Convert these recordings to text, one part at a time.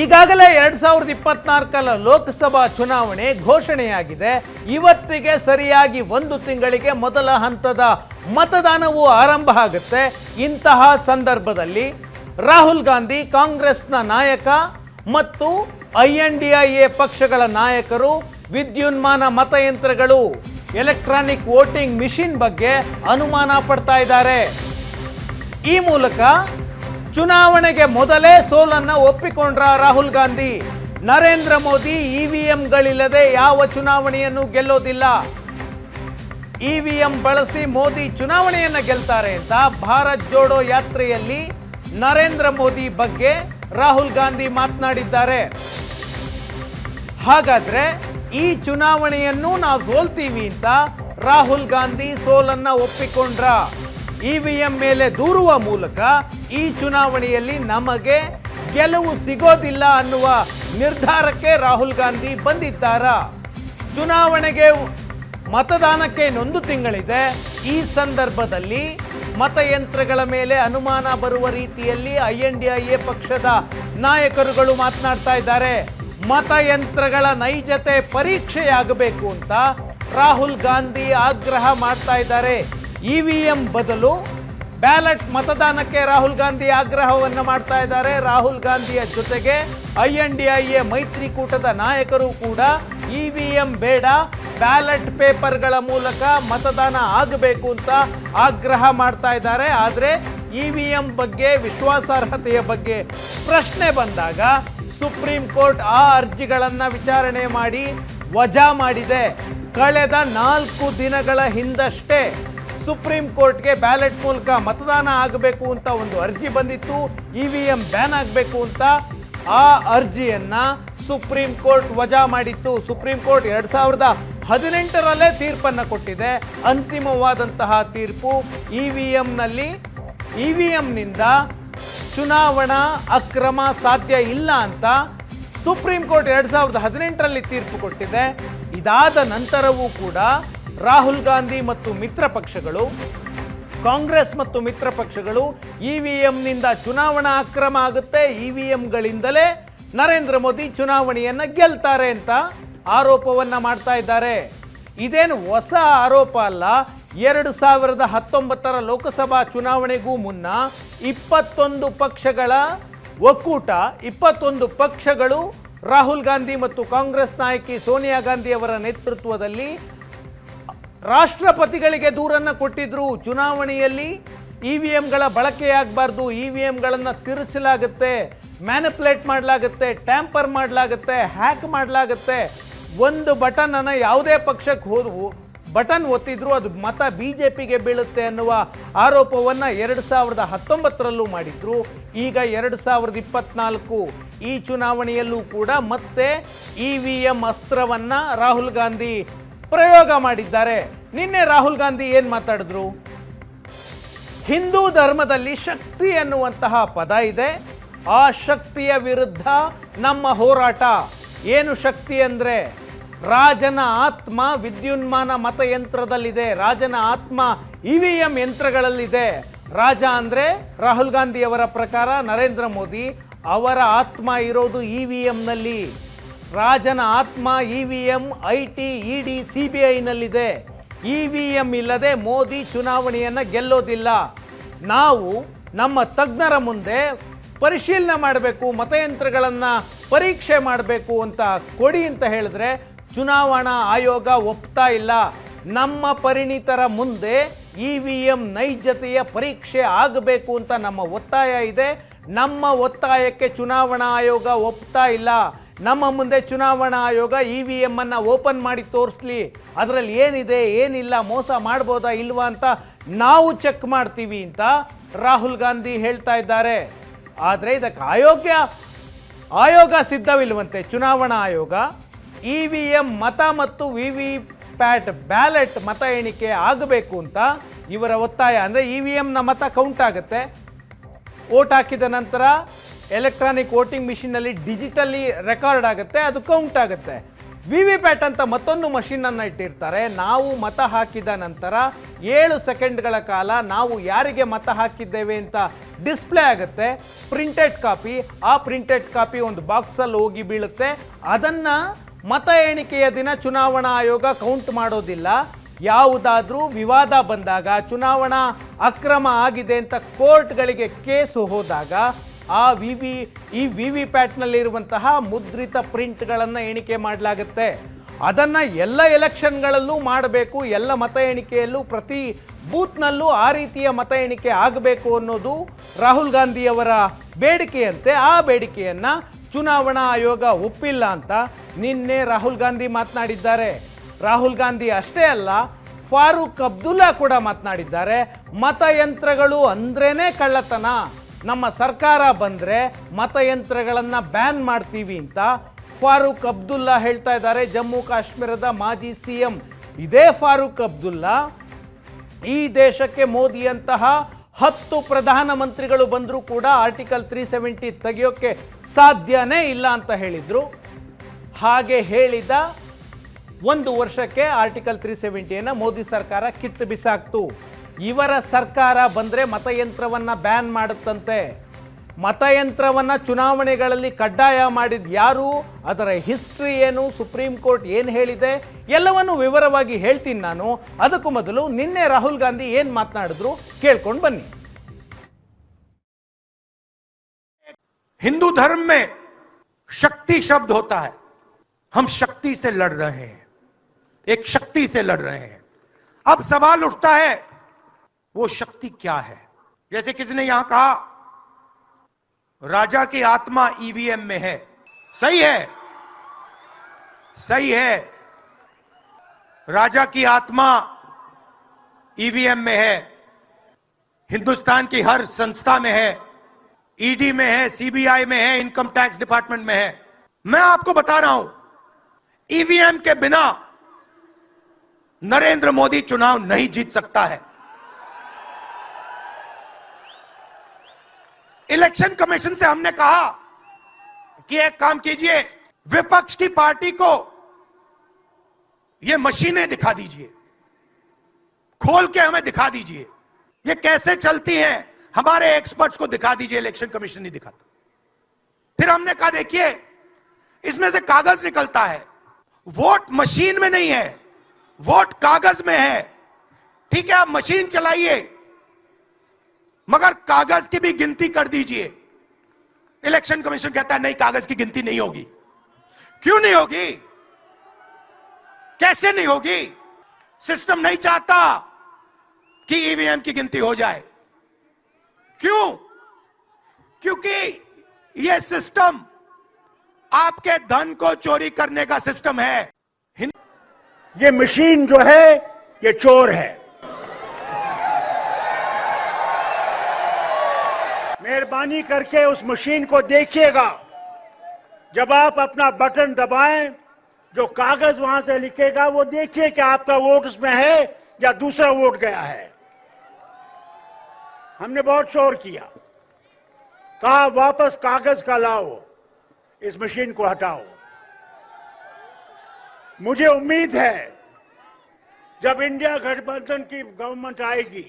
ಈಗಾಗಲೇ 2024 ಲೋಕಸಭಾ ಚುನಾವಣೆ ಘೋಷಣೆಯಾಗಿದೆ. ಇವತ್ತಿಗೆ ಸರಿಯಾಗಿ 1 ತಿಂಗಳಿಗೆ ಮೊದಲ ಹಂತದ ಮತದಾನವು ಆರಂಭ ಆಗುತ್ತೆ. ಇಂತಹ ಸಂದರ್ಭದಲ್ಲಿ ರಾಹುಲ್ ಗಾಂಧಿ ಕಾಂಗ್ರೆಸ್ನ ನಾಯಕ ಮತ್ತು INDIA ಪಕ್ಷಗಳ ನಾಯಕರು ವಿದ್ಯುನ್ಮಾನ ಮತಯಂತ್ರಗಳು ಎಲೆಕ್ಟ್ರಾನಿಕ್ ವೋಟಿಂಗ್ ಮಿಷಿನ್ ಬಗ್ಗೆ ಅನುಮಾನ ಪಡ್ತಾ ಇದ್ದಾರೆ. ಈ ಮೂಲಕ ಚುನಾವಣೆಗೆ ಮೊದಲೇ ಸೋಲನ್ನು ಒಪ್ಪಿಕೊಂಡ್ರ ರಾಹುಲ್ ಗಾಂಧಿ. ನರೇಂದ್ರ ಮೋದಿ EVMಗಳಿಲ್ಲದೆ ಯಾವ ಚುನಾವಣೆಯನ್ನು ಗೆಲ್ಲೋದಿಲ್ಲ, EVM ಬಳಸಿ ಮೋದಿ ಚುನಾವಣೆಯನ್ನು ಗೆಲ್ತಾರೆ ಅಂತ ಭಾರತ್ ಜೋಡೋ ಯಾತ್ರೆಯಲ್ಲಿ ನರೇಂದ್ರ ಮೋದಿ ಬಗ್ಗೆ ರಾಹುಲ್ ಗಾಂಧಿ ಮಾತನಾಡಿದ್ದಾರೆ. ಹಾಗಾದ್ರೆ ಈ ಚುನಾವಣೆಯನ್ನು ನಾವು ಸೋಲ್ತೀವಿ ಅಂತ ರಾಹುಲ್ ಗಾಂಧಿ ಸೋಲನ್ನ ಒಪ್ಪಿಕೊಂಡ್ರ. EVM ಮೇಲೆ ದೂರುವ ಮೂಲಕ ಈ ಚುನಾವಣೆಯಲ್ಲಿ ನಮಗೆ ಗೆಲುವು ಸಿಗೋದಿಲ್ಲ ಅನ್ನುವ ನಿರ್ಧಾರಕ್ಕೆ ರಾಹುಲ್ ಗಾಂಧಿ ಬಂದಿದ್ದಾರಾ? ಚುನಾವಣೆಗೆ ಮತದಾನಕ್ಕೆ 1 ತಿಂಗಳಿದೆ. ಈ ಸಂದರ್ಭದಲ್ಲಿ ಮತಯಂತ್ರಗಳ ಮೇಲೆ ಅನುಮಾನ ಬರುವ ರೀತಿಯಲ್ಲಿ INDIA ಪಕ್ಷದ ನಾಯಕರುಗಳು ಮಾತನಾಡ್ತಾ ಇದ್ದಾರೆ. ಮತಯಂತ್ರಗಳ ನೈಜತೆ ಪರೀಕ್ಷೆಯಾಗಬೇಕು ಅಂತ ರಾಹುಲ್ ಗಾಂಧಿ ಆಗ್ರಹ ಮಾಡ್ತಾ ಇದ್ದಾರೆ. EVM ಬದಲು ಬ್ಯಾಲೆಟ್ ಮತದಾನಕ್ಕೆ ರಾಹುಲ್ ಗಾಂಧಿ ಆಗ್ರಹವನ್ನು ಮಾಡ್ತಾ ಇದ್ದಾರೆ. ರಾಹುಲ್ ಗಾಂಧಿಯ ಜೊತೆಗೆ INDIA ಮೈತ್ರಿಕೂಟದ ನಾಯಕರು ಕೂಡ EVM ಬೇಡ, ಬ್ಯಾಲೆಟ್ ಪೇಪರ್ಗಳ ಮೂಲಕ ಮತದಾನ ಆಗಬೇಕು ಅಂತ ಆಗ್ರಹ ಮಾಡ್ತಾ ಇದ್ದಾರೆ. ಆದರೆ EVM ಬಗ್ಗೆ, ವಿಶ್ವಾಸಾರ್ಹತೆಯ ಬಗ್ಗೆ ಪ್ರಶ್ನೆ ಬಂದಾಗ ಸುಪ್ರೀಂ ಕೋರ್ಟ್ ಆ ಅರ್ಜಿಗಳನ್ನು ವಿಚಾರಣೆ ಮಾಡಿ ವಜಾ ಮಾಡಿದೆ. ಕಳೆದ 4 ದಿನಗಳ ಹಿಂದಷ್ಟೇ ಸುಪ್ರೀಂ ಕೋರ್ಟ್ಗೆ ಬ್ಯಾಲೆಟ್ ಮೂಲಕ ಮತದಾನ ಆಗಬೇಕು ಅಂತ ಒಂದು ಅರ್ಜಿ ಬಂದಿತ್ತು. EVM ಬ್ಯಾನ್ ಆಗಬೇಕು ಅಂತ ಆ ಅರ್ಜಿಯನ್ನ ಸುಪ್ರೀಂ ಕೋರ್ಟ್ ವಜಾ ಮಾಡಿತ್ತು. ಸುಪ್ರೀಂ ಕೋರ್ಟ್ 2018ರಲ್ಲೇ ತೀರ್ಪನ್ನು ಕೊಟ್ಟಿದೆ. ಅಂತಿಮವಾದಂತಹ ತೀರ್ಪು EVMನಿಂದ ಚುನಾವಣಾ ಅಕ್ರಮ ಸಾಧ್ಯ ಇಲ್ಲ ಅಂತ ಸುಪ್ರೀಂ ಕೋರ್ಟ್ 2018ರಲ್ಲಿ ತೀರ್ಪು ಕೊಟ್ಟಿದೆ. ಇದಾದ ನಂತರವೂ ಕೂಡ ರಾಹುಲ್ ಗಾಂಧಿ ಮತ್ತು ಮಿತ್ರ ಪಕ್ಷಗಳು, ಕಾಂಗ್ರೆಸ್ ಮತ್ತು ಮಿತ್ರ ಪಕ್ಷಗಳು EVMನಿಂದ ಚುನಾವಣಾ ಅಕ್ರಮ ಆಗುತ್ತೆ, EVMಗಳಿಂದಲೇ ನರೇಂದ್ರ ಮೋದಿ ಚುನಾವಣೆಯನ್ನು ಗೆಲ್ತಾರೆ ಅಂತ ಆರೋಪವನ್ನು ಮಾಡ್ತಾ ಇದ್ದಾರೆ. ಇದೇನು ಹೊಸ ಆರೋಪ ಅಲ್ಲ. 2019ರ ಲೋಕಸಭಾ ಚುನಾವಣೆಗೂ ಮುನ್ನ 21 ಪಕ್ಷಗಳ ಒಕ್ಕೂಟ, 21 ಪಕ್ಷಗಳು ರಾಹುಲ್ ಗಾಂಧಿ ಮತ್ತು ಕಾಂಗ್ರೆಸ್ ನಾಯಕಿ ಸೋನಿಯಾ ಗಾಂಧಿ ಅವರ ನೇತೃತ್ವದಲ್ಲಿ ರಾಷ್ಟ್ರಪತಿಗಳಿಗೆ ದೂರನ್ನು ಕೊಟ್ಟಿದ್ರು. ಚುನಾವಣೆಯಲ್ಲಿ EVMಗಳ ಬಳಕೆಯಾಗಬಾರ್ದು, EVMಗಳನ್ನು ತಿರುಚಲಾಗುತ್ತೆ, ಮ್ಯಾನಿಪುಲೇಟ್ ಮಾಡಲಾಗುತ್ತೆ, ಟ್ಯಾಂಪರ್ ಮಾಡಲಾಗುತ್ತೆ, ಹ್ಯಾಕ್ ಮಾಡಲಾಗುತ್ತೆ. ಒಂದು ಬಟನನ್ನು ಯಾವುದೇ ಪಕ್ಷಕ್ಕೆ ಬಟನ್ ಒತ್ತಿದ್ರು ಅದು ಮತ BJPಗೆ ಬೀಳುತ್ತೆ ಅನ್ನುವ ಆರೋಪವನ್ನು 2019ರಲ್ಲೂ ಮಾಡಿದ್ರು. ಈಗ 2024 ಈ ಚುನಾವಣೆಯಲ್ಲೂ ಕೂಡ ಮತ್ತೆ EVM ಅಸ್ತ್ರವನ್ನು ರಾಹುಲ್ ಗಾಂಧಿ ಪ್ರಯೋಗ ಮಾಡಿದ್ದಾರೆ. ನಿನ್ನೆ ರಾಹುಲ್ ಗಾಂಧಿ ಏನು ಮಾತಾಡಿದ್ರು? ಹಿಂದೂ ಧರ್ಮದಲ್ಲಿ ಶಕ್ತಿ ಅನ್ನುವಂತಹ ಪದ ಇದೆ. ಆ ಶಕ್ತಿಯ ವಿರುದ್ಧ ನಮ್ಮ ಹೋರಾಟ. ಏನು ಶಕ್ತಿ ಅಂದರೆ ರಾಜನ ಆತ್ಮ ವಿದ್ಯುನ್ಮಾನ ಮತಯಂತ್ರದಲ್ಲಿದೆ, ರಾಜನ ಆತ್ಮ EVM ಯಂತ್ರಗಳಲ್ಲಿದೆ. ರಾಜ ಅಂದರೆ ರಾಹುಲ್ ಗಾಂಧಿ ಅವರ ಪ್ರಕಾರ ನರೇಂದ್ರ ಮೋದಿ, ಅವರ ಆತ್ಮ ಇರೋದು EVMನಲ್ಲಿ. ರಾಜನ ಆತ್ಮ EVM, IT, ED, CBIನಲ್ಲಿದೆ. EVM ಇಲ್ಲದೆ ಮೋದಿ ಚುನಾವಣೆಯನ್ನು ಗೆಲ್ಲೋದಿಲ್ಲ. ನಾವು ನಮ್ಮ ತಜ್ಞರ ಮುಂದೆ ಪರಿಶೀಲನೆ ಮಾಡಬೇಕು, ಮತಯಂತ್ರಗಳನ್ನು ಪರೀಕ್ಷೆ ಮಾಡಬೇಕು ಅಂತ ಕೊಡಿ ಅಂತ ಹೇಳಿದ್ರೆ ಚುನಾವಣಾ ಆಯೋಗ ಒಪ್ತಾ ಇಲ್ಲ. ನಮ್ಮ ಪರಿಣಿತರ ಮುಂದೆ EVM ನೈಜತೆಯ ಪರೀಕ್ಷೆ ಆಗಬೇಕು ಅಂತ ನಮ್ಮ ಒತ್ತಾಯ ಇದೆ. ನಮ್ಮ ಒತ್ತಾಯಕ್ಕೆ ಚುನಾವಣಾ ಆಯೋಗ ಒಪ್ತಾ ಇಲ್ಲ. ನಮ್ಮ ಮುಂದೆ ಚುನಾವಣಾ ಆಯೋಗ EVM ಅನ್ನು ಓಪನ್ ಮಾಡಿ ತೋರಿಸ್ಲಿ, ಅದರಲ್ಲಿ ಏನಿದೆ ಏನಿಲ್ಲ, ಮೋಸ ಮಾಡ್ಬೋದಾ ಇಲ್ವಾ ಅಂತ ನಾವು ಚೆಕ್ ಮಾಡ್ತೀವಿ ಅಂತ ರಾಹುಲ್ ಗಾಂಧಿ ಹೇಳ್ತಾ ಇದ್ದಾರೆ. ಆದರೆ ಇದಕ್ಕೆ ಆಯೋಗ ಸಿದ್ಧವಿಲ್ವಂತೆ. ಚುನಾವಣಾ ಆಯೋಗ EVM ಮತ ಮತ್ತು VVPAT ಬ್ಯಾಲೆಟ್ ಮತ ಎಣಿಕೆ ಆಗಬೇಕು ಅಂತ ಇವರ ಒತ್ತಾಯ. ಅಂದರೆ EVMನ ಮತ ಕೌಂಟ್ ಆಗುತ್ತೆ, ವೋಟ್ ಹಾಕಿದ ನಂತರ ಎಲೆಕ್ಟ್ರಾನಿಕ್ ವೋಟಿಂಗ್ ಮಿಷಿನಲ್ಲಿ ಡಿಜಿಟಲಿ ರೆಕಾರ್ಡ್ ಆಗುತ್ತೆ, ಅದು ಕೌಂಟ್ ಆಗುತ್ತೆ. ವಿ ವಿ ಪ್ಯಾಟ್ ಅಂತ ಮತ್ತೊಂದು ಮಷೀನನ್ನು ಇಟ್ಟಿರ್ತಾರೆ. ನಾವು ಮತ ಹಾಕಿದ ನಂತರ 7 ಸೆಕೆಂಡ್ಗಳ ಕಾಲ ನಾವು ಯಾರಿಗೆ ಮತ ಹಾಕಿದ್ದೇವೆ ಅಂತ ಡಿಸ್ಪ್ಲೇ ಆಗುತ್ತೆ. ಪ್ರಿಂಟೆಡ್ ಕಾಪಿ, ಆ ಪ್ರಿಂಟೆಡ್ ಕಾಪಿ ಒಂದು ಬಾಕ್ಸಲ್ಲಿ ಹೋಗಿ ಬೀಳುತ್ತೆ. ಅದನ್ನು ಮತ ಎಣಿಕೆಯ ದಿನ ಚುನಾವಣಾ ಆಯೋಗ ಕೌಂಟ್ ಮಾಡೋದಿಲ್ಲ. ಯಾವುದಾದ್ರೂ ವಿವಾದ ಬಂದಾಗ, ಚುನಾವಣಾ ಅಕ್ರಮ ಆಗಿದೆ ಅಂತ ಕೋರ್ಟ್ಗಳಿಗೆ ಕೇಸು ಹೋದಾಗ ಈ ವಿ ವಿ ಪ್ಯಾಟ್ನಲ್ಲಿರುವಂತಹ ಮುದ್ರಿತ ಪ್ರಿಂಟ್ಗಳನ್ನು ಎಣಿಕೆ ಮಾಡಲಾಗುತ್ತೆ. ಅದನ್ನು ಎಲ್ಲ ಎಲೆಕ್ಷನ್ಗಳಲ್ಲೂ ಮಾಡಬೇಕು. ಎಲ್ಲ ಮತ ಎಣಿಕೆಯಲ್ಲೂ ಪ್ರತಿ ಬೂತ್ನಲ್ಲೂ ಆ ರೀತಿಯ ಮತ ಎಣಿಕೆ ಆಗಬೇಕು ಅನ್ನೋದು ರಾಹುಲ್ ಗಾಂಧಿಯವರ ಬೇಡಿಕೆಯಂತೆ. ಆ ಬೇಡಿಕೆಯನ್ನು ಚುನಾವಣಾ ಆಯೋಗ ಒಪ್ಪಿಲ್ಲ ಅಂತ ನಿನ್ನೆ ರಾಹುಲ್ ಗಾಂಧಿ ಮಾತನಾಡಿದ್ದಾರೆ. ರಾಹುಲ್ ಗಾಂಧಿ ಅಷ್ಟೇ ಅಲ್ಲ, ಫಾರೂಕ್ ಅಬ್ದುಲ್ಲಾ ಕೂಡ ಮಾತನಾಡಿದ್ದಾರೆ. ಮತಯಂತ್ರಗಳು ಅಂದ್ರೇನೆ ಕಳ್ಳತನ, ನಮ್ಮ ಸರ್ಕಾರ ಬಂದರೆ ಮತಯಂತ್ರಗಳನ್ನು ಬ್ಯಾನ್ ಮಾಡ್ತೀವಿ ಅಂತ ಫಾರೂಕ್ ಅಬ್ದುಲ್ಲಾ ಹೇಳ್ತಾ ಇದ್ದಾರೆ. ಜಮ್ಮು ಕಾಶ್ಮೀರದ ಮಾಜಿ CM ಇದೇ ಫಾರೂಕ್ ಅಬ್ದುಲ್ಲಾ ಈ ದೇಶಕ್ಕೆ ಮೋದಿಯಂತಹ 10 ಪ್ರಧಾನಮಂತ್ರಿಗಳು ಬಂದರೂ ಕೂಡ ಆರ್ಟಿಕಲ್ 370 ತೆಗೆಯೋಕ್ಕೆ ಸಾಧ್ಯನೇ ಇಲ್ಲ ಅಂತ ಹೇಳಿದರು. ಹಾಗೆ ಹೇಳಿದ 1 ವರ್ಷಕ್ಕೆ ಆರ್ಟಿಕಲ್ 370ಯನ್ನು ಮೋದಿ ಸರ್ಕಾರ ಕಿತ್ತು ಬಿಸಾಕ್ತು. ಇವರ ಸರ್ಕಾರ ಬಂದರೆ ಮತಯಂತ್ರವನ್ನು ಬ್ಯಾನ್ ಮಾಡುತ್ತಂತೆ. ಮತಯಂತ್ರವನ್ನು ಚುನಾವಣೆಗಳಲ್ಲಿ ಕಡ್ಡಾಯ ಮಾಡಿದ ಯಾರು, ಅದರ ಹಿಸ್ಟ್ರಿ ಏನು, ಸುಪ್ರೀಂ ಕೋರ್ಟ್ ಏನು ಹೇಳಿದೆ, ಎಲ್ಲವನ್ನು ವಿವರವಾಗಿ ಹೇಳ್ತೀನಿ ನಾನು. ಅದಕ್ಕೂ ಮೊದಲು ನಿನ್ನೆ ರಾಹುಲ್ ಗಾಂಧಿ ಏನು ಮಾತನಾಡಿದ್ರು ಕೇಳ್ಕೊಂಡು ಬನ್ನಿ. हिंदू धर्म में शक्ति शब्द होता है. हम शक्ति से लड़ रहे हैं, एक शक्ति से लड़ रहे हैं. अब सवाल उठता है वो शक्ति क्या है. जैसे किसी ने यहां कहा राजा की आत्मा ईवीएम में है. सही है, सही है, राजा की आत्मा ईवीएम में है. हिंदुस्तान की हर संस्था में है, ईडी में है, सीबीआई में है, इनकम टैक्स डिपार्टमेंट में है. मैं आपको बता रहा हूं, ईवीएम के बिना नरेंद्र मोदी चुनाव नहीं जीत सकता है. इलेक्शन कमीशन से हमने कहा कि एक काम कीजिए, विपक्ष की पार्टी को ये मशीनें दिखा दीजिए, खोल के हमें दिखा दीजिए ये कैसे चलती हैं, हमारे एक्सपर्ट्स को दिखा दीजिए. इलेक्शन कमीशन नहीं दिखाता. फिर हमने कहा देखिए इसमें से कागज निकलता है, वोट मशीन में नहीं है, वोट कागज में है. ठीक है, आप मशीन चलाइए मगर कागज की भी गिनती कर दीजिए. इलेक्शन कमीशन कहता है नहीं, कागज की गिनती नहीं होगी. क्यों नहीं होगी, कैसे नहीं होगी? सिस्टम नहीं चाहता कि ईवीएम की गिनती हो जाए. क्यों? क्योंकि यह सिस्टम आपके धन को चोरी करने का सिस्टम है. ये मशीन जो है ये चोर है. मेहरबानी करके उस मशीन को देखिएगा. जब आप अपना बटन दबाएं, जो कागज वहां से लिखेगा वो देखिए कि आपका वोट उसमें है या दूसरा वोट गया है. हमने बहुत शोर किया, कहा वापस कागज का लाओ, इस मशीन को हटाओ. मुझे उम्मीद है जब इंडिया गठबंधन की गवर्नमेंट आएगी.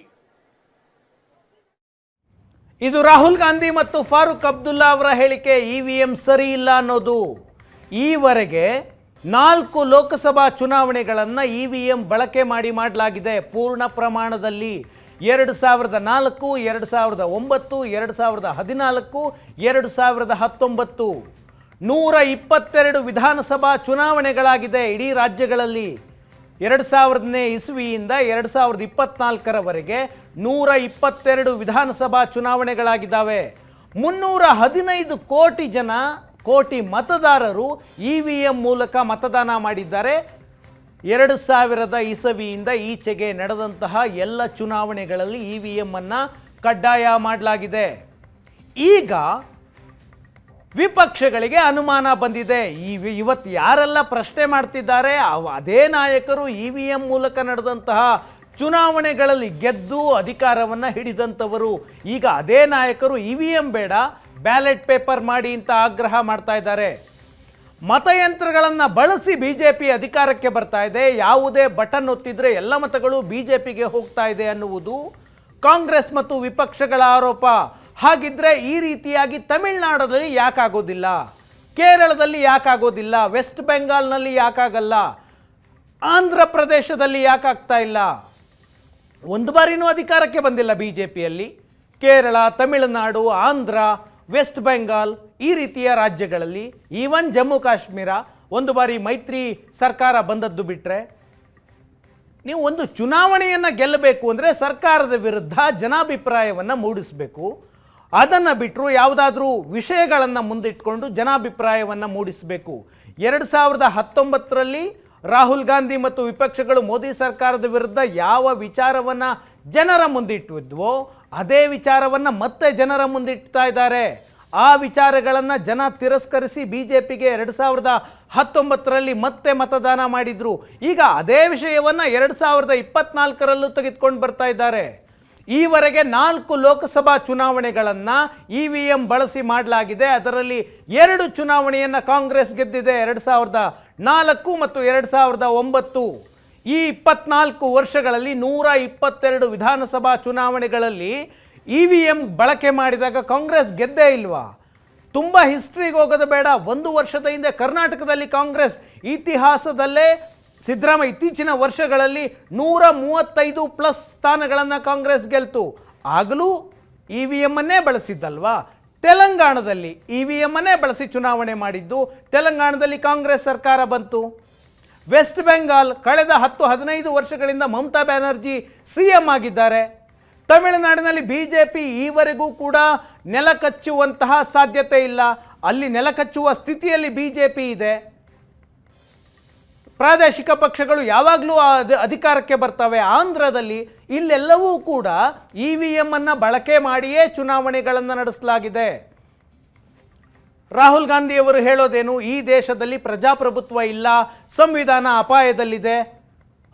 ಇದು ರಾಹುಲ್ ಗಾಂಧಿ ಮತ್ತು ಫಾರೂಕ್ ಅಬ್ದುಲ್ಲಾ ಅವರ ಹೇಳಿಕೆ. EVM ಸರಿ ಇಲ್ಲ ಅನ್ನೋದು. ಈವರೆಗೆ 4 ಲೋಕಸಭಾ ಚುನಾವಣೆಗಳನ್ನು EVM ಬಳಕೆ ಮಾಡಲಾಗಿದೆ ಪೂರ್ಣ ಪ್ರಮಾಣದಲ್ಲಿ. 2004, 2009, 2014, 2019 122 ವಿಧಾನಸಭಾ ಚುನಾವಣೆಗಳಾಗಿದೆ ಇಡೀ ರಾಜ್ಯಗಳಲ್ಲಿ. 2000ನೇ ಇಸ್ವಿಯಿಂದ 2024ರವರೆಗೆ 122 ವಿಧಾನಸಭಾ ಚುನಾವಣೆಗಳಾಗಿದ್ದಾವೆ. 315 ಕೋಟಿ ಮತದಾರರು EVM ಮೂಲಕ ಮತದಾನ ಮಾಡಿದ್ದಾರೆ. 2000 ಇಸವಿಯಿಂದ ಈಚೆಗೆ ನಡೆದಂತಹ ಎಲ್ಲ ಚುನಾವಣೆಗಳಲ್ಲಿ EVM ಅನ್ನು ಕಡ್ಡಾಯ ಮಾಡಲಾಗಿದೆ. ಈಗ ವಿಪಕ್ಷಗಳಿಗೆ ಅನುಮಾನ ಬಂದಿದೆ. ಇವತ್ತು ಯಾರೆಲ್ಲ ಪ್ರಶ್ನೆ ಮಾಡ್ತಿದ್ದಾರೆ ಅದೇ ನಾಯಕರು EVM ಮೂಲಕ ನಡೆದಂತಹ ಚುನಾವಣೆಗಳಲ್ಲಿ ಗೆದ್ದು ಅಧಿಕಾರವನ್ನು ಹಿಡಿದಂಥವರು. ಈಗ ಅದೇ ನಾಯಕರು EVM ಬೇಡ, ಬ್ಯಾಲೆಟ್ ಪೇಪರ್ ಮಾಡಿ ಅಂತ ಆಗ್ರಹ ಮಾಡ್ತಾ ಇದ್ದಾರೆ. ಮತಯಂತ್ರಗಳನ್ನು ಬಳಸಿ BJP ಅಧಿಕಾರಕ್ಕೆ ಬರ್ತಾ ಇದೆ, ಯಾವುದೇ ಬಟನ್ ಒತ್ತಿದ್ರೆ ಎಲ್ಲ ಮತಗಳು BJPಗೆ ಹೋಗ್ತಾ ಇದೆ ಅನ್ನುವುದು ಕಾಂಗ್ರೆಸ್ ಮತ್ತು ವಿಪಕ್ಷಗಳ ಆರೋಪ. ಹಾಗಿದ್ರೆ ಈ ರೀತಿಯಾಗಿ ತಮಿಳುನಾಡಲ್ಲಿ ಯಾಕಾಗೋದಿಲ್ಲ, ಕೇರಳದಲ್ಲಿ ಯಾಕಾಗೋದಿಲ್ಲ, ವೆಸ್ಟ್ ಬೆಂಗಾಲ್ನಲ್ಲಿ ಯಾಕಾಗಲ್ಲ, ಆಂಧ್ರ ಪ್ರದೇಶದಲ್ಲಿ ಯಾಕಾಗ್ತಾ ಇಲ್ಲ? ಒಂದು ಬಾರಿನೂ ಅಧಿಕಾರಕ್ಕೆ ಬಂದಿಲ್ಲ BJPಯಲ್ಲಿ. ಕೇರಳ, ತಮಿಳುನಾಡು, ಆಂಧ್ರ, ವೆಸ್ಟ್ ಬೆಂಗಾಲ್ ಈ ರೀತಿಯ ರಾಜ್ಯಗಳಲ್ಲಿ, ಈವನ್ ಜಮ್ಮು ಕಾಶ್ಮೀರ ಒಂದು ಬಾರಿ ಮೈತ್ರಿ ಸರ್ಕಾರ ಬಂದದ್ದು ಬಿಟ್ಟರೆ, ನೀವು ಒಂದು ಚುನಾವಣೆಯನ್ನು ಗೆಲ್ಲಬೇಕು ಅಂದರೆ ಸರ್ಕಾರದ ವಿರುದ್ಧ ಜನಾಭಿಪ್ರಾಯವನ್ನು ಮೂಡಿಸಬೇಕು. ಅದನ್ನು ಬಿಟ್ಟರು ಯಾವುದಾದ್ರೂ ವಿಷಯಗಳನ್ನು ಮುಂದಿಟ್ಕೊಂಡು ಜನಾಭಿಪ್ರಾಯವನ್ನು ಮೂಡಿಸಬೇಕು. 2019ರಲ್ಲಿ ರಾಹುಲ್ ಗಾಂಧಿ ಮತ್ತು ವಿಪಕ್ಷಗಳು ಮೋದಿ ಸರ್ಕಾರದ ವಿರುದ್ಧ ಯಾವ ವಿಚಾರವನ್ನು ಜನರ ಮುಂದಿಟ್ಟಿದ್ವೋ ಅದೇ ವಿಚಾರವನ್ನು ಮತ್ತೆ ಜನರ ಮುಂದಿಡ್ತಾ ಇದ್ದಾರೆ. ಆ ವಿಚಾರಗಳನ್ನು ಜನ ತಿರಸ್ಕರಿಸಿ BJPಗೆ 2019ರಲ್ಲಿ ಮತ್ತೆ ಮತದಾನ ಮಾಡಿದ್ರು. ಈಗ ಅದೇ ವಿಷಯವನ್ನು 2024ರಲ್ಲೂ ತೆಗೆದುಕೊಂಡು ಬರ್ತಾ ಇದ್ದಾರೆ. ಈವರೆಗೆ 4 ಲೋಕಸಭಾ ಚುನಾವಣೆಗಳನ್ನು EVM ಬಳಸಿ ಮಾಡಲಾಗಿದೆ. ಅದರಲ್ಲಿ 2 ಚುನಾವಣೆಯನ್ನು ಕಾಂಗ್ರೆಸ್ ಗೆದ್ದಿದೆ, 2004 ಮತ್ತು 2009. ಈ 24 ವರ್ಷಗಳಲ್ಲಿ 122 ವಿಧಾನಸಭಾ ಚುನಾವಣೆಗಳಲ್ಲಿ EVM ಬಳಕೆ ಮಾಡಿದಾಗ ಕಾಂಗ್ರೆಸ್ ಗೆದ್ದೇ ಇಲ್ವಾ? ತುಂಬ ಹಿಸ್ಟ್ರಿಗೆ ಹೋಗೋದು ಬೇಡ, 1 ವರ್ಷದ ಹಿಂದೆ ಕರ್ನಾಟಕದಲ್ಲಿ ಕಾಂಗ್ರೆಸ್ ಇತಿಹಾಸದಲ್ಲೇ ಸಿದ್ದರಾಮಯ್ಯ ಇತ್ತೀಚಿನ ವರ್ಷಗಳಲ್ಲಿ 135+ ಸ್ಥಾನಗಳನ್ನು ಕಾಂಗ್ರೆಸ್ ಗೆಲ್ತು. ಆಗಲೂ EVM ಅನ್ನೇ ಬಳಸಿದ್ದಲ್ವಾ? ತೆಲಂಗಾಣದಲ್ಲಿ EVM ಅನ್ನೇ ಬಳಸಿ ಚುನಾವಣೆ ಮಾಡಿದ್ದು, ತೆಲಂಗಾಣದಲ್ಲಿ ಕಾಂಗ್ರೆಸ್ ಸರ್ಕಾರ ಬಂತು. ವೆಸ್ಟ್ ಬೆಂಗಾಲ್ ಕಳೆದ 10-15 ವರ್ಷಗಳಿಂದ ಮಮತಾ ಬ್ಯಾನರ್ಜಿ CM ಆಗಿದ್ದಾರೆ. ತಮಿಳುನಾಡಿನಲ್ಲಿ BJP ಈವರೆಗೂ ಕೂಡ ನೆಲಕಚ್ಚುವಂತಹ ಸಾಧ್ಯತೆ ಇಲ್ಲ, ಅಲ್ಲಿ ನೆಲಕಚ್ಚುವ ಸ್ಥಿತಿಯಲ್ಲಿ BJP ಇದೆ. ಪ್ರಾದೇಶಿಕ ಪಕ್ಷಗಳು ಯಾವಾಗಲೂ ಅಧಿಕಾರಕ್ಕೆ ಬರ್ತವೆ. ಆಂಧ್ರದಲ್ಲಿ ಇಲ್ಲೆಲ್ಲವೂ ಕೂಡ EVM ಅನ್ನು ಬಳಕೆ ಮಾಡಿಯೇ ಚುನಾವಣೆಗಳನ್ನು ನಡೆಸಲಾಗಿದೆ. ರಾಹುಲ್ ಗಾಂಧಿಯವರು ಹೇಳೋದೇನು, ಈ ದೇಶದಲ್ಲಿ ಪ್ರಜಾಪ್ರಭುತ್ವ ಇಲ್ಲ, ಸಂವಿಧಾನ ಅಪಾಯದಲ್ಲಿದೆ.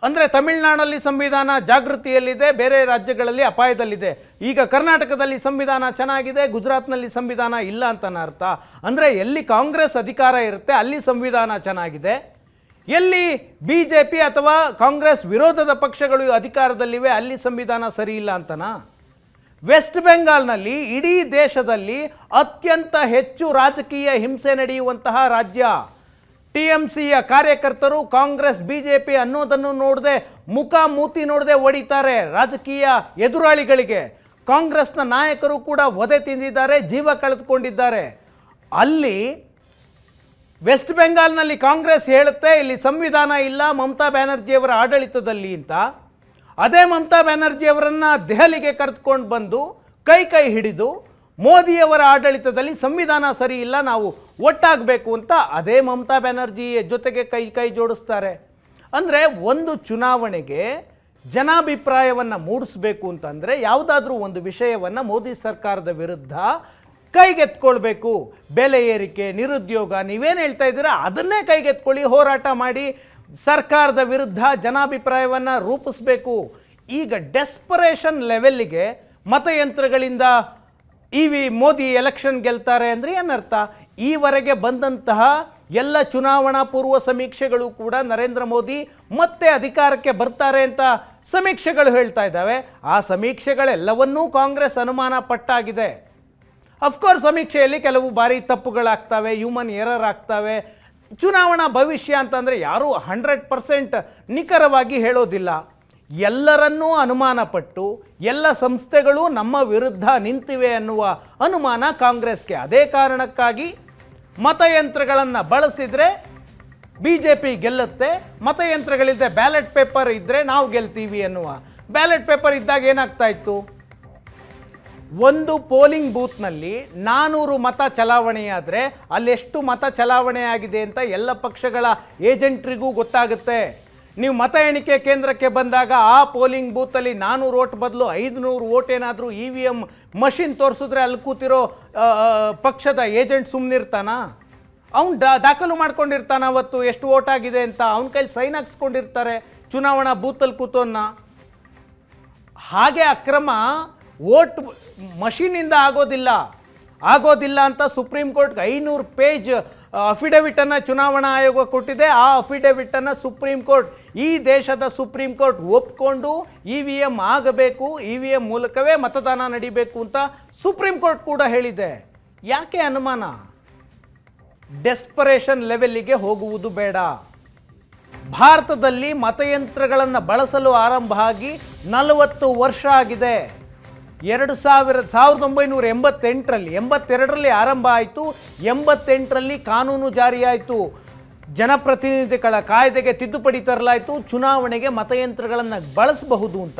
ಅಂದರೆ ತಮಿಳುನಾಡಲ್ಲಿ ಸಂವಿಧಾನ ಜಾಗೃತಿಯಲ್ಲಿದೆ, ಬೇರೆ ರಾಜ್ಯಗಳಲ್ಲಿ ಅಪಾಯದಲ್ಲಿದೆ. ಈಗ ಕರ್ನಾಟಕದಲ್ಲಿ ಸಂವಿಧಾನ ಚೆನ್ನಾಗಿದೆ, ಗುಜರಾತ್ನಲ್ಲಿ ಸಂವಿಧಾನ ಇಲ್ಲ ಅಂತನ ಅರ್ಥ. ಅಂದರೆ ಎಲ್ಲಿ ಕಾಂಗ್ರೆಸ್ ಅಧಿಕಾರ ಇರುತ್ತೆ ಅಲ್ಲಿ ಸಂವಿಧಾನ ಚೆನ್ನಾಗಿದೆ, ಎಲ್ಲಿ BJP ಅಥವಾ ಕಾಂಗ್ರೆಸ್ ವಿರೋಧದ ಪಕ್ಷಗಳು ಅಧಿಕಾರದಲ್ಲಿವೆ ಅಲ್ಲಿ ಸಂವಿಧಾನ ಸರಿ ಇಲ್ಲ ಅಂತನಾ? ವೆಸ್ಟ್ ಬೆಂಗಾಲ್ನಲ್ಲಿ ಇಡೀ ದೇಶದಲ್ಲಿ ಅತ್ಯಂತ ಹೆಚ್ಚು ರಾಜಕೀಯ ಹಿಂಸೆ ನಡೆಯುವಂತಹ ರಾಜ್ಯ. TMCಯ ಕಾರ್ಯಕರ್ತರು ಕಾಂಗ್ರೆಸ್ BJP ಅನ್ನೋದನ್ನು ನೋಡದೆ, ಮುಖ ಮೂತಿ ನೋಡದೆ ಹೊಡಿತಾರೆ ರಾಜಕೀಯ ಎದುರಾಳಿಗಳಿಗೆ. ಕಾಂಗ್ರೆಸ್ನ ನಾಯಕರು ಕೂಡ ವಧೆ ತಿಂದಿದ್ದಾರೆ, ಜೀವ ಕಳೆದುಕೊಂಡಿದ್ದಾರೆ. ಅಲ್ಲಿ ವೆಸ್ಟ್ ಬೆಂಗಾಲ್ನಲ್ಲಿ ಕಾಂಗ್ರೆಸ್ ಹೇಳುತ್ತೆ ಇಲ್ಲಿ ಸಂವಿಧಾನ ಇಲ್ಲ ಮಮತಾ ಬ್ಯಾನರ್ಜಿಯವರ ಆಡಳಿತದಲ್ಲಿ ಅಂತ. ಅದೇ ಮಮತಾ ಬ್ಯಾನರ್ಜಿಯವರನ್ನು ದೆಹಲಿಗೆ ಕರೆದುಕೊಂಡು ಬಂದು ಕೈ ಹಿಡಿದು ಮೋದಿಯವರ ಆಡಳಿತದಲ್ಲಿ ಸಂವಿಧಾನ ಸರಿ ಇಲ್ಲ, ನಾವು ಒಟ್ಟಾಗಬೇಕು ಅಂತ ಅದೇ ಮಮತಾ ಬ್ಯಾನರ್ಜಿ ಜೊತೆಗೆ ಕೈ ಜೋಡಿಸ್ತಾರೆ. ಅಂದರೆ ಒಂದು ಚುನಾವಣೆಗೆ ಜನಾಭಿಪ್ರಾಯವನ್ನು ಮೂಡಿಸಬೇಕು ಅಂತಂದರೆ ಯಾವುದಾದ್ರೂ ಒಂದು ವಿಷಯವನ್ನು ಮೋದಿ ಸರ್ಕಾರದ ವಿರುದ್ಧ ಕೈಗೆತ್ಕೊಳ್ಬೇಕು. ಬೆಲೆ ಏರಿಕೆ, ನಿರುದ್ಯೋಗ, ನೀವೇನು ಹೇಳ್ತಾ ಇದ್ದೀರಾ ಅದನ್ನೇ ಕೈಗೆತ್ಕೊಳ್ಳಿ, ಹೋರಾಟ ಮಾಡಿ ಸರ್ಕಾರದ ವಿರುದ್ಧ ಜನಾಭಿಪ್ರಾಯವನ್ನು ರೂಪಿಸಬೇಕು. ಈಗ ಡೆಸ್ಪರೇಷನ್ ಲೆವೆಲ್ಲಿಗೆ ಮತಯಂತ್ರಗಳಿಂದ ಮೋದಿ ಎಲೆಕ್ಷನ್ ಗೆಲ್ತಾರೆ ಅಂದರೆ ಏನರ್ಥ? ಈವರೆಗೆ ಬಂದಂತಹ ಎಲ್ಲ ಚುನಾವಣಾ ಪೂರ್ವ ಸಮೀಕ್ಷೆಗಳು ಕೂಡ ನರೇಂದ್ರ ಮೋದಿ ಮತ್ತೆ ಅಧಿಕಾರಕ್ಕೆ ಬರ್ತಾರೆ ಅಂತ ಸಮೀಕ್ಷೆಗಳು ಹೇಳ್ತಾ ಇದ್ದಾವೆ. ಆ ಸಮೀಕ್ಷೆಗಳೆಲ್ಲವನ್ನೂ ಕಾಂಗ್ರೆಸ್ ಅನುಮಾನ ಪಟ್ಟಾಗಿದೆ. ಅಫ್ಕೋರ್ಸ್ ಸಮೀಕ್ಷೆಯಲ್ಲಿ ಕೆಲವು ಬಾರಿ ತಪ್ಪುಗಳಾಗ್ತವೆ, ಹ್ಯೂಮನ್ ಎರರ್ ಆಗ್ತವೆ. ಚುನಾವಣಾ ಭವಿಷ್ಯ ಅಂತಂದರೆ ಯಾರೂ 100% ನಿಖರವಾಗಿ ಹೇಳೋದಿಲ್ಲ. ಎಲ್ಲರನ್ನೂ ಅನುಮಾನ ಪಟ್ಟು ಎಲ್ಲ ಸಂಸ್ಥೆಗಳು ನಮ್ಮ ವಿರುದ್ಧ ನಿಂತಿವೆ ಅನ್ನುವ ಅನುಮಾನ ಕಾಂಗ್ರೆಸ್ಗೆ. ಅದೇ ಕಾರಣಕ್ಕಾಗಿ ಮತಯಂತ್ರಗಳನ್ನು ಬಳಸಿದರೆ BJP ಗೆಲ್ಲುತ್ತೆ, ಮತಯಂತ್ರಗಳಿಲ್ಲದೆ ಬ್ಯಾಲೆಟ್ ಪೇಪರ್ ಇದ್ದರೆ ನಾವು ಗೆಲ್ತೀವಿ ಅನ್ನುವ. ಬ್ಯಾಲೆಟ್ ಪೇಪರ್ ಇದ್ದಾಗ ಏನಾಗ್ತಾ ಇತ್ತು? ಒಂದು ಪೋಲಿಂಗ್ ಬೂತ್ನಲ್ಲಿ 400 ಮತ ಚಲಾವಣೆಯಾದರೆ ಅಲ್ಲೆಷ್ಟು ಮತ ಚಲಾವಣೆ ಆಗಿದೆ ಅಂತ ಎಲ್ಲ ಪಕ್ಷಗಳ ಏಜೆಂಟ್ರಿಗೂ ಗೊತ್ತಾಗುತ್ತೆ. ನೀವು ಮತ ಎಣಿಕೆ ಕೇಂದ್ರಕ್ಕೆ ಬಂದಾಗ ಆ ಪೋಲಿಂಗ್ ಬೂತಲ್ಲಿ 400 ವೋಟ್ ಬದಲು 500 ವೋಟ್ ಏನಾದರೂ EVM ಮಷಿನ್ ತೋರಿಸಿದ್ರೆ ಅಲ್ಲಿ ಕೂತಿರೋ ಪಕ್ಷದ ಏಜೆಂಟ್ ಸುಮ್ಮನಿರ್ತಾನ? ಅವ್ನು ದಾಖಲು ಮಾಡ್ಕೊಂಡಿರ್ತಾನೆ ಅವತ್ತು ಎಷ್ಟು ವೋಟ್ ಆಗಿದೆ ಅಂತ, ಅವನ ಕೈಲಿ ಸೈನ್ ಹಾಕ್ಸ್ಕೊಂಡಿರ್ತಾರೆ ಚುನಾವಣಾ ಬೂತಲ್ಲಿ ಕೂತೋನ್ನ. ಹಾಗೆ ಅಕ್ರಮ ವೋಟ್ ಮಷೀನಿಂದ ಆಗೋದಿಲ್ಲ ಅಂತ ಸುಪ್ರೀಂ ಕೋರ್ಟ್ಗೆ 500 ಪೇಜ್ ಅಫಿಡವಿಟನ್ನು ಚುನಾವಣಾ ಆಯೋಗ ಕೊಟ್ಟಿದೆ. ಆ ಅಫಿಡವಿಟನ್ನು ಸುಪ್ರೀಂ ಕೋರ್ಟ್, ಈ ದೇಶದ ಸುಪ್ರೀಂ ಕೋರ್ಟ್ ಒಪ್ಕೊಂಡು EVM ಆಗಬೇಕು, EVM ಮೂಲಕವೇ ಮತದಾನ ನಡೀಬೇಕು ಅಂತ ಸುಪ್ರೀಂ ಕೋರ್ಟ್ ಕೂಡ ಹೇಳಿದೆ. ಯಾಕೆ ಅನುಮಾನ? ಡೆಸ್ಪರೇಷನ್ ಲೆವೆಲ್ಲಿಗೆ ಹೋಗುವುದು ಬೇಡ. ಭಾರತದಲ್ಲಿ ಮತಯಂತ್ರಗಳನ್ನು ಬಳಸಲು ಆರಂಭ ಆಗಿ 40 ವರ್ಷ ಆಗಿದೆ. 1982ರಲ್ಲಿ ಆರಂಭ ಆಯಿತು. 88ರಲ್ಲಿ ಕಾನೂನು ಜಾರಿಯಾಯಿತು. ಜನಪ್ರತಿನಿಧಿಗಳ ಕಾಯ್ದೆಗೆ ತಿದ್ದುಪಡಿ ತರಲಾಯಿತು. ಚುನಾವಣೆಗೆ ಮತಯಂತ್ರಗಳನ್ನು ಬಳಸಬಹುದು ಅಂತ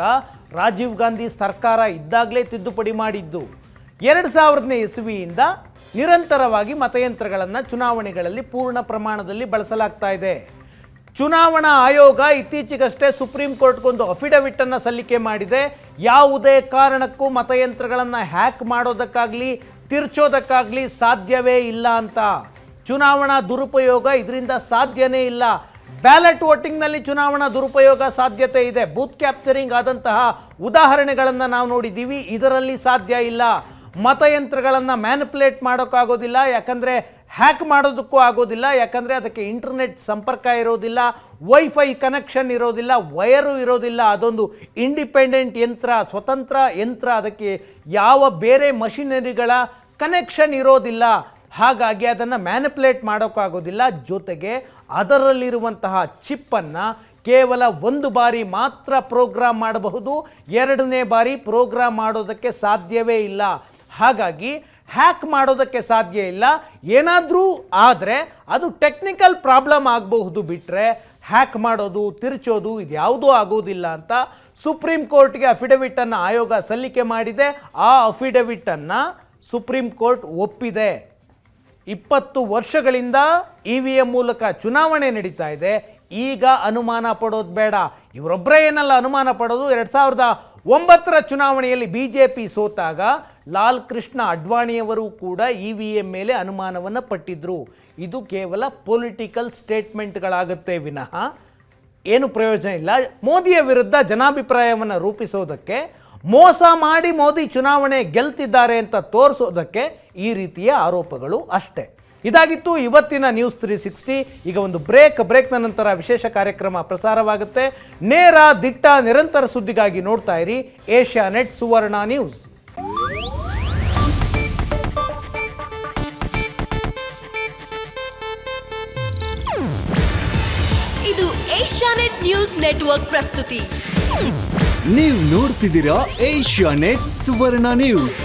ರಾಜೀವ್ ಗಾಂಧಿ ಸರ್ಕಾರ ಇದ್ದಾಗಲೇ ತಿದ್ದುಪಡಿ ಮಾಡಿದ್ದು. 2000ನೇ ಇಸವಿಯಿಂದ ನಿರಂತರವಾಗಿ ಮತಯಂತ್ರಗಳನ್ನು ಚುನಾವಣೆಗಳಲ್ಲಿ ಪೂರ್ಣ ಪ್ರಮಾಣದಲ್ಲಿ ಬಳಸಲಾಗ್ತಾ ಇದೆ. ಚುನಾವಣಾ ಆಯೋಗ ಇತ್ತೀಚೆಗಷ್ಟೇ ಸುಪ್ರೀಂ ಕೋರ್ಟ್ಗೊಂದು ಅಫಿಡವಿಟನ್ನು ಸಲ್ಲಿಕೆ ಮಾಡಿದೆ. ಯಾವುದೇ ಕಾರಣಕ್ಕೂ ಮತಯಂತ್ರಗಳನ್ನು ಹ್ಯಾಕ್ ಮಾಡೋದಕ್ಕಾಗಲಿ ತಿರ್ಚೋದಕ್ಕಾಗಲಿ ಸಾಧ್ಯವೇ ಇಲ್ಲ ಅಂತ. ಚುನಾವಣಾ ದುರುಪಯೋಗ ಇದರಿಂದ ಸಾಧ್ಯನೇ ಇಲ್ಲ. ಬ್ಯಾಲೆಟ್ ವೋಟಿಂಗ್ನಲ್ಲಿ ಚುನಾವಣಾ ದುರುಪಯೋಗ ಸಾಧ್ಯತೆ ಇದೆ. ಬೂತ್ ಕ್ಯಾಪ್ಚರಿಂಗ್ ಆದಂತಹ ಉದಾಹರಣೆಗಳನ್ನು ನಾವು ನೋಡಿದ್ದೀವಿ. ಇದರಲ್ಲಿ ಸಾಧ್ಯ ಇಲ್ಲ. ಮತಯಂತ್ರಗಳನ್ನು ಮ್ಯಾನಿಪುಲೇಟ್ ಮಾಡೋಕ್ಕಾಗೋದಿಲ್ಲ, ಯಾಕಂದರೆ ಹ್ಯಾಕ್ ಮಾಡೋದಕ್ಕೂ ಆಗೋದಿಲ್ಲ. ಯಾಕಂದರೆ ಅದಕ್ಕೆ ಇಂಟರ್ನೆಟ್ ಸಂಪರ್ಕ ಇರೋದಿಲ್ಲ, ವೈಫೈ ಕನೆಕ್ಷನ್ ಇರೋದಿಲ್ಲ, ವಯರು ಇರೋದಿಲ್ಲ. ಅದೊಂದು ಇಂಡಿಪೆಂಡೆಂಟ್ ಯಂತ್ರ, ಸ್ವತಂತ್ರ ಯಂತ್ರ. ಅದಕ್ಕೆ ಯಾವ ಬೇರೆ ಮಷಿನರಿಗಳ ಕನೆಕ್ಷನ್ ಇರೋದಿಲ್ಲ. ಹಾಗಾಗಿ ಅದನ್ನು ಮ್ಯಾನಿಪುಲೇಟ್ ಮಾಡೋಕ್ಕಾಗೋದಿಲ್ಲ. ಜೊತೆಗೆ ಅದರಲ್ಲಿರುವಂತಹ ಚಿಪ್ಪನ್ನು ಕೇವಲ ಒಂದು ಬಾರಿ ಮಾತ್ರ ಪ್ರೋಗ್ರಾಮ್ ಮಾಡಬಹುದು, ಎರಡನೇ ಬಾರಿ ಪ್ರೋಗ್ರಾಮ್ ಮಾಡೋದಕ್ಕೆ ಸಾಧ್ಯವೇ ಇಲ್ಲ. ಹಾಗಾಗಿ ಹ್ಯಾಕ್ ಮಾಡೋದಕ್ಕೆ ಸಾಧ್ಯ ಇಲ್ಲ. ಏನಾದರೂ ಆದರೆ ಅದು ಟೆಕ್ನಿಕಲ್ ಪ್ರಾಬ್ಲಮ್ ಆಗಬಹುದು, ಬಿಟ್ಟರೆ ಹ್ಯಾಕ್ ಮಾಡೋದು ತಿರ್ಚೋದು ಇದ್ಯಾವುದೂ ಆಗೋದಿಲ್ಲ ಅಂತ ಸುಪ್ರೀಂ ಕೋರ್ಟ್ಗೆ ಅಫಿಡವಿಟನ್ನು ಆಯೋಗ ಸಲ್ಲಿಕೆ ಮಾಡಿದೆ. ಆ ಅಫಿಡವಿಟನ್ನು ಸುಪ್ರೀಂ ಕೋರ್ಟ್ ಒಪ್ಪಿದೆ. 20 ವರ್ಷಗಳಿಂದ EVM ಮೂಲಕ ಚುನಾವಣೆ ನಡೀತಾ ಇದೆ. ಈಗ ಅನುಮಾನ ಪಡೋದು ಬೇಡ. ಇವರೊಬ್ಬರೇ ಏನಲ್ಲ ಅನುಮಾನ ಪಡೋದು. 2009ರ ಚುನಾವಣೆಯಲ್ಲಿ BJP ಸೋತಾಗ ಲಾಲ್ ಕೃಷ್ಣ ಅಡ್ವಾಣಿಯವರು ಕೂಡ EVM ಮೇಲೆ ಅನುಮಾನವನ್ನು ಪಟ್ಟಿದ್ರು. ಇದು ಕೇವಲ ಪೊಲಿಟಿಕಲ್ ಸ್ಟೇಟ್ಮೆಂಟ್ಗಳಾಗುತ್ತೆ ವಿನಃ ಏನು ಪ್ರಯೋಜನ ಇಲ್ಲ. ಮೋದಿಯ ವಿರುದ್ಧ ಜನಾಭಿಪ್ರಾಯವನ್ನು ರೂಪಿಸೋದಕ್ಕೆ, ಮೋಸ ಮಾಡಿ ಮೋದಿ ಚುನಾವಣೆ ಗೆಲ್ತಿದ್ದಾರೆ ಅಂತ ತೋರಿಸೋದಕ್ಕೆ ಈ ರೀತಿಯ ಆರೋಪಗಳು ಅಷ್ಟೇ. ಇದಾಗಿತ್ತು ಇವತ್ತಿನ ನ್ಯೂಸ್ 360. ಈಗ ಒಂದು ಬ್ರೇಕ್ನ ನಂತರ ವಿಶೇಷ ಕಾರ್ಯಕ್ರಮ ಪ್ರಸಾರವಾಗುತ್ತೆ. ನೇರ, ದಿಟ್ಟ, ನಿರಂತರ ಸುದ್ದಿಗಾಗಿ ನೋಡ್ತಾ ಇರಿ ಏಷ್ಯಾನೆಟ್ ಸುವರ್ಣ ನ್ಯೂಸ್. ಇದು ಏಷ್ಯಾನೆಟ್ ನ್ಯೂಸ್ ನೆಟ್ವರ್ಕ್ ಪ್ರಸ್ತುತಿ. ನೀವು ನೋಡ್ತಿದ್ದೀರಾ ಏಷ್ಯಾನೆಟ್ ಸುವರ್ಣ ನ್ಯೂಸ್.